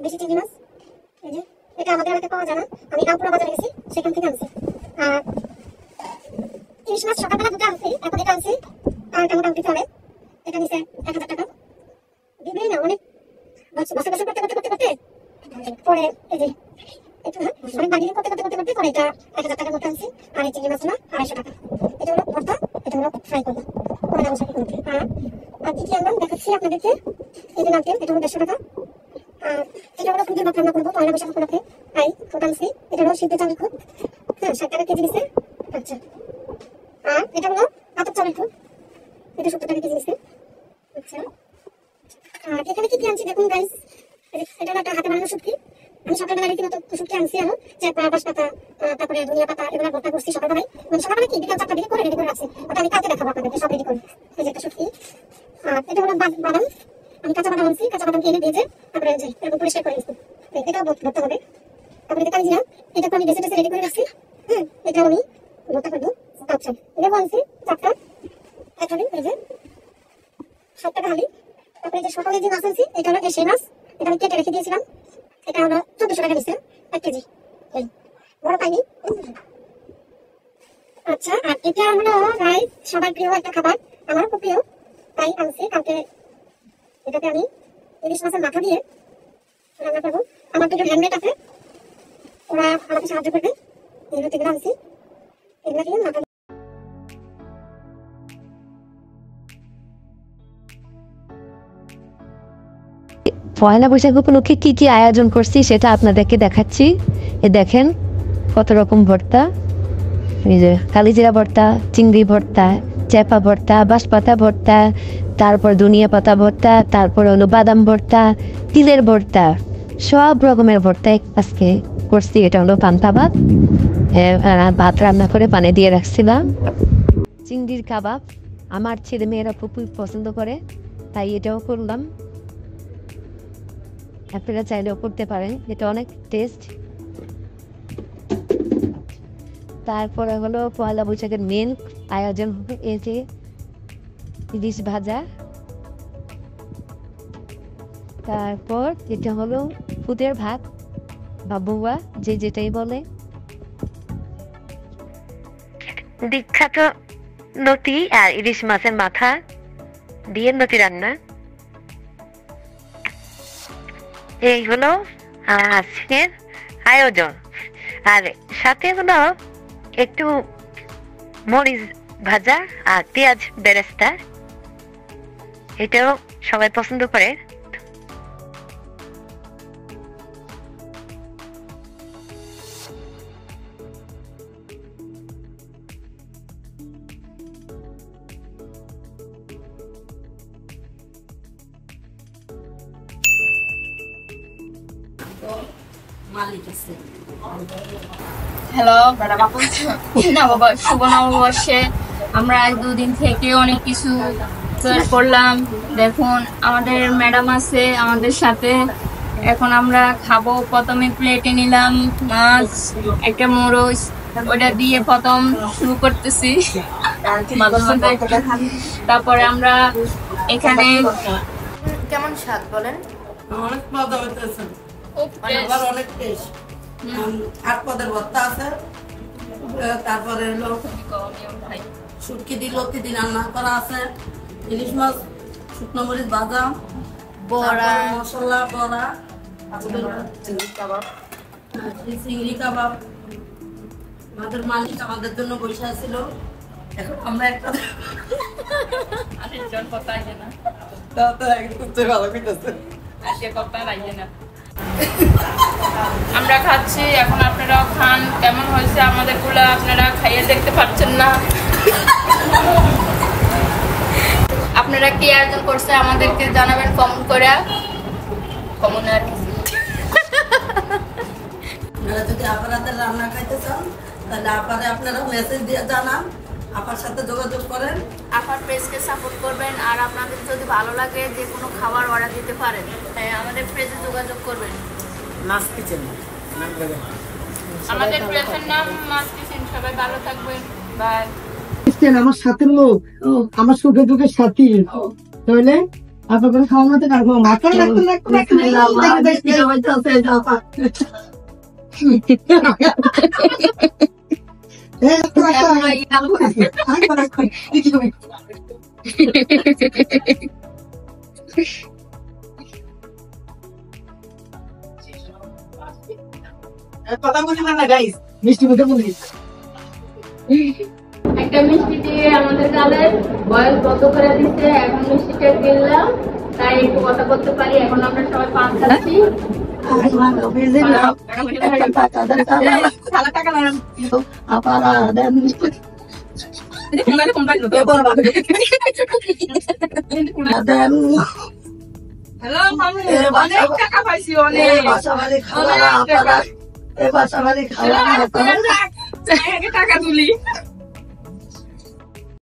দেশি চিংড়ি মাছ, এই যে এটা আমাদের এলাকায় পাওয়া যায় না, আমি রামপুরা বাজারে গেছি সেখান থেকে আনছি। আর ইলিশ মাছ সকালবেলা দুটো আনছি, এখন এটা আনছি আর এটা মোটামুটি চলে। এটা নিচে 1000 টাকা দিবেই না, অনেক বছর বছর করতে করতে করতে করতে পরে এই যে একটু অনেক বাড়ি করতে করতে করতে করতে পরে এটা 1000 টাকার মতো আনছি। আর এই চিংড়ি মাছগুলো 250 টাকা। এটা হলো ভর্তা, এটা হলো ফ্রাই করবো পয়লা বৈশাখী করতে। আর কি কি আনলাম দেখাচ্ছি আপনাদেরকে। এই যে নারকেল, এটা হলো 150 টাকা। আর এটা হলো খুদের ভাত রান্না করবো পয়লা বৈশাখ উপলক্ষে, তাই ওটা আনছি। এটা হলো সিদ্ধ চালের খুদ, হ্যাঁ 60 টাকা কেজি নিচ্ছে। আচ্ছা, আর এটা হলো আতপ চালের খুদ, এটা 70 টাকা কেজি নিচ্ছে। আচ্ছা, আর এখানে কি কি আনছি দেখুন গাইস। এটা হলো একটা হাতে বানানো শুটকি, আমি সকালবেলা রীতিমতো শুটকি আনছি। আরো চেপা, বাঁশপাতা, তারপরে ধনিয়া পাতা, এগুলো ভর্তা করছি সকালবেলায়। মানে সকালবেলা কি বিকাল 4টার দিকে করে রেডি করে রাখছি, ওটা আমি কালকে দেখাবো আপনাদেরকে সব রেডি করে। এই যে একটা শুটকি। আর এটা হলো বাদাম, আমি কাঁচা বাদাম আনছি, কাঁচা বাদামকে এনে ভেজে তারপরে যে এরকম পরিষ্কার করে নিচ্ছি। এটাও ভর্তা হবে। তারপরে এটা কালিজিরা, এটা তো আমি বেছে বেছে রেডি করে রাখছি, হ্যাঁ এটাও আমি ভর্তা করবো। আচ্ছা, লেবু আনছি 4টা, এক হালি, এই যে 60 টাকা হালি। তারপরে যে সকালে যে মাছ আনছি, এটা হলো এসে মাছ, এটা আমি কেটে রেখে দিয়েছিলাম। এটা হলো 1400 টাকা নিচ্ছে 1 কেজি, এই বড় পাইনি। আচ্ছা, আর এটা হলো রাইস, সবার প্রিয় একটা খাবার, আমারও খুব প্রিয়, তাই আনছি। কালকে এটাতে আমি ইলিশ মাছের মাথা দিয়ে রান্না করবো। আমার দুটো হ্যান্ডমেড আছে, ওরা আমাকে সাহায্য করবে। এগুলো থেকে আনছি, এগুলো দিয়ে মাথা। পয়লা বৈশাখ উপলক্ষে কি কি আয়োজন করছি সেটা আপনাদেরকে দেখাচ্ছি। এ দেখেন কত রকম ভর্তা, এই যে কালিজিরা ভর্তা, চিংড়ি ভর্তা, চেপা ভর্তা, বাঁশপাতা ভর্তা, তারপর ধনিয়া পাতা ভর্তা, তারপর হলো বাদাম ভর্তা, তিলের ভর্তা, সব রকমের ভর্তা আজকে করছি। এটা হলো পান্তা ভাত, ভাত রান্না করে পানি দিয়ে রাখছিলাম। চিংড়ির কাবাব আমার ছেলে মেয়েরা খুবই পছন্দ করে, তাই এটাও করলাম। আপনারা চাইলেও করতে পারেন, এটা অনেক টেস্ট। তারপরে হলো পয়লা বৈশাখের মেন আয়োজন হবে এই যে ইলিশ ভাজা। তারপর এটা হলো খুদের ভাত বা বুয়া, যে যেটাই বলে। বিখ্যাত নতি আর ইলিশ মাছের মাথা দিয়ে নতি রান্না। এই হলো আজকের আয়োজন। আর সাথে হলো একটু মরিচ ভাজা আর পেঁয়াজ বেরেস্তা, এটাও সবাই পছন্দ করে। হ্যালো নববর্ষ, শুভ নববর্ষে আমরা 2 দিন থেকে অনেক কিছু তৈরি করলাম। দেখুন আমাদের ম্যাডাম আছে আমাদের সাথে, এখন আমরা খাবো। প্রথমে প্লেটে নিলাম মাছ, একটা মরচ, ওটা দিয়ে প্রথম শুরু করতেছি। তারপরে আমরা এখানে কেমন স্বাদ বলেন? অনেক মজা হইতেছে, অনেক টেস্ট। 8 পদের ভর্তা আছে, তারপরে হলো শুটকি দিয়ে লতি দিয়ে রান্না করা আছে, ইলিশ মাছ, শুকনো মরিচ ভাজা, বড়া, মশলা বড়া, চিংড়ি কাবাব। চিংড়ি কাবাব। আমাদের মালিক আমাদের জন্য বসে ছিল, এখন আমরা একটা আরেকজন কথা আইছে না, ভালো করতেছে। আজকে কথা আইছে না। আমরা খাচ্ছি, এখন আপনারাও খান। কেমন হয়েছে আমাদেরগুলো আপনারা খাইয়ে দেখতে পাচ্ছেন না। আপনারা কি আয়োজন করছে আমাদেরকে জানাবেন কমেন্ট করে। কমন আর আপনারা যদি আপনাদের রান্না খাইতে চান তাহলে আপনারা মেসেজ দিয়ে জানান, আপনার সাথে যোগাযোগ করেন। আপার পেজকে সাপোর্ট করবেন। আর আপনাদের যদি ভালো লাগে যে কোনো খাবার অর্ডার দিতে পারেন, আমাদের পেজে যোগাযোগ করবেন। মাছ কিচেন আমাদের পেজের নাম মাছ কিচেন। সবাই ভালো থাকবেন, বাই। আমার সাথে লোক, আমার সুখে দুঃখের সাথী, তাহলে আপনাদের খাওয়া মতো কারো মাথা কথা বলি না গাইস, মিষ্টি মুখে বলি। একটা মিষ্টি দিয়ে আমাদের গালের বয়স বন্ধ করে দিচ্ছে। এখন মিষ্টিটা দিলাম তাই একটু কথা বলতে পারি। এখন আমরা সবাই পান খাচ্ছি। হ্যালো মামু, অনেক টাকা পাইছি, অনেক টাকা তুলি।